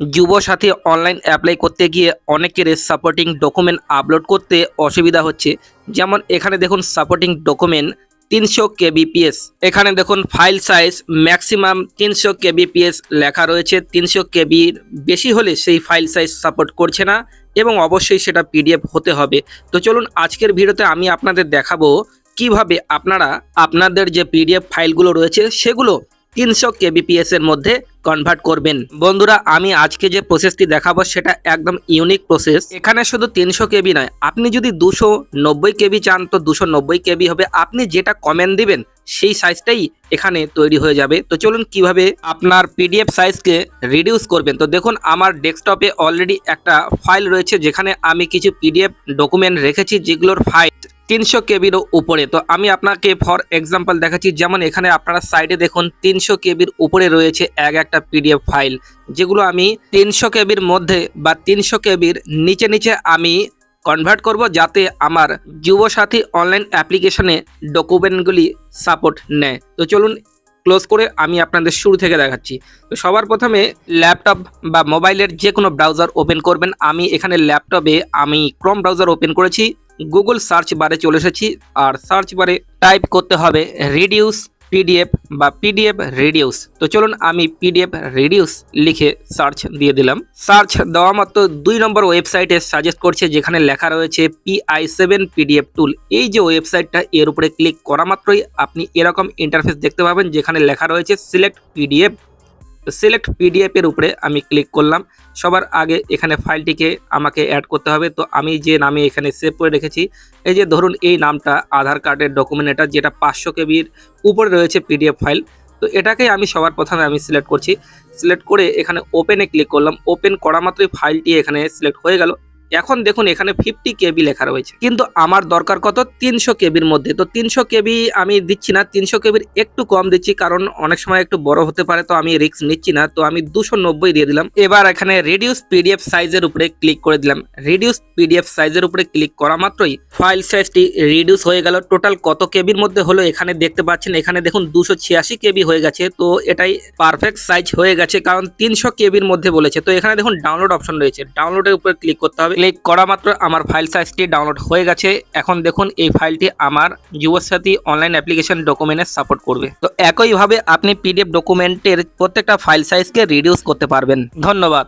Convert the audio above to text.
Yuvasathi online apply করতে গিয়ে অনেকের সাপোর্টিং ডকুমেন্ট আপলোড করতে অসুবিধা হচ্ছে। যেমন এখানে দেখুন সাপোর্টিং ডকুমেন্ট 300 kbps, এখানে দেখুন ফাইল সাইজ ম্যাক্সিমাম 300 kbps লেখা রয়েছে। 300 কেবির বেশি হলে সেই ফাইল সাইজ সাপোর্ট করছে না এবং অবশ্যই সেটা পিডিএফ হতে হবে। তো চলুন আজকের ভিডিওতে আমি আপনাদের দেখাবো কিভাবে আপনারা আপনাদের যে পিডিএফ ফাইলগুলো রয়েছে সেগুলো 300 kbps এর মধ্যে কনভার্ট করবেন। বন্ধুরা, আমি আজকে যে প্রসেসটি দেখাবো সেটা একদম ইউনিক প্রসেস। এখানে শুধু 300 কেবি নয়, আপনি যদি 290 কেবি চান তো 290 কেবি হবে। আপনি যেটা কমেন্ট দিবেন সেই সাইজটাই এখানে তৈরি হয়ে যাবে। তো চলুন কিভাবে আপনার পিডিএফ সাইজকে রিডিউস করবেন। তো দেখুন আমার ডেস্কটপে অলরেডি একটা ফাইল রয়েছে যেখানে আমি কিছু পিডিএফ ডকুমেন্ট রেখেছি যেগুলোর ফাইল 300 কেবির উপরে। তো আমি আপনাকে ফর এক্সাম্পল দেখাচ্ছি। যেমন এখানে আপনারা সাইডে দেখুন 300 কেবির উপরে রয়েছে একটা পিডিএফ ফাইল, যেগুলো আমি 300 কেবির মধ্যে বা 300 কেবির নিচে নিচে আমি কনভার্ট করব, যাতে আমার যুবসাথী অনলাইন অ্যাপ্লিকেশনে ডকুমেন্টগুলি সাপোর্ট নেয়। তো চলুন ক্লোজ করে আমি আপনাদের শুরু থেকে দেখাচ্ছি। তো সবার প্রথমে ল্যাপটপ বা মোবাইলের যে কোনো ব্রাউজার ওপেন করবেন। আমি এখানে ল্যাপটপে ক্রোম ব্রাউজার ওপেন করেছি। গুগল সার্চ বারে চলে এসেছি আর সার্চ বারে টাইপ করতে হবে রিডিউস পিডিএফ বা পিডিএফ রিডিউস। তো চলুন আমি পিডিএফ রিডিউস লিখে সার্চ দিয়ে দিলাম। সার্চ দেওয়া মাত্র 2 নম্বর ওয়েবসাইটে সাজেস্ট করছে যেখানে লেখা রয়েছে PI7 পিডিএফ টুল। এই যে ওয়েবসাইটটা, এর উপরে ক্লিক করা মাত্রই আপনি এরকম ইন্টারফেস দেখতে পাবেন যেখানে লেখা রয়েছে সিলেক্ট পিডিএফ। তো সিলেক্ট পিডিএফ এর উপরে আমি ক্লিক করলাম। সবার আগে এখানে ফাইলটিকে আমাকে অ্যাড করতে হবে। তো আমি যে নামে এখানে সেভ করে রেখেছি, এই যে ধরুন এই নামটা আধার কার্ডের ডকুমেন্ট, এটা যেটা 500 কেবির উপরে রয়েছে পিডিএফ ফাইল। তো এটাকে আমি সবার প্রথমে সিলেক্ট করছি। সিলেক্ট করে এখানে ওপেনে ক্লিক করলাম। ওপেন করা মাত্রই ফাইলটি এখানে সিলেক্ট হয়ে গেল। এখন দেখুন এখানে 50 কেবি লেখা রয়েছে, কিন্তু আমার দরকার কত? 300 কেবির মধ্যে। তো 300 কেবি আমি দিচ্ছি না, 300 কেবির একটু কম দিচ্ছি, কারণ অনেক সময় একটু বড় হতে পারে, তো আমি রিস্ক নিচ্ছি না। তো আমি 290 দিয়ে দিলাম। এবার এখানে রিডিউস পিডিএফ সাইজের উপরে ক্লিক করে দিলাম। রিডিউস পিডিএফ সাইজের উপরে ক্লিক করা মাত্রই ফাইল সাইজটি রিডিউস হয়ে গেল। টোটাল কত কেবির মধ্যে হলো এখানে দেখতে পাচ্ছেন। এখানে দেখুন 286 কেবি হয়ে গেছে। তো এটাই পারফেক্ট সাইজ হয়ে গেছে, কারণ 300 কেবির মধ্যে বলেছে। তো এখানে দেখুন ডাউনলোড অপশন রয়েছে, ডাউনলোডের উপরে ক্লিক করতে হবে। ক্লিক করা মাত্র আমার ফাইল সাইজটি ডাউনলোড হয়ে গেছে। এখন দেখুন এই ফাইলটি আমার যুবসাথী অনলাইন অ্যাপ্লিকেশন ডকুমেন্টে সাপোর্ট করবে। তো একইভাবে আপনি পিডিএফ ডকুমেন্টের প্রত্যেকটা ফাইল সাইজকে রিডিউস করতে পারবেন। ধন্যবাদ।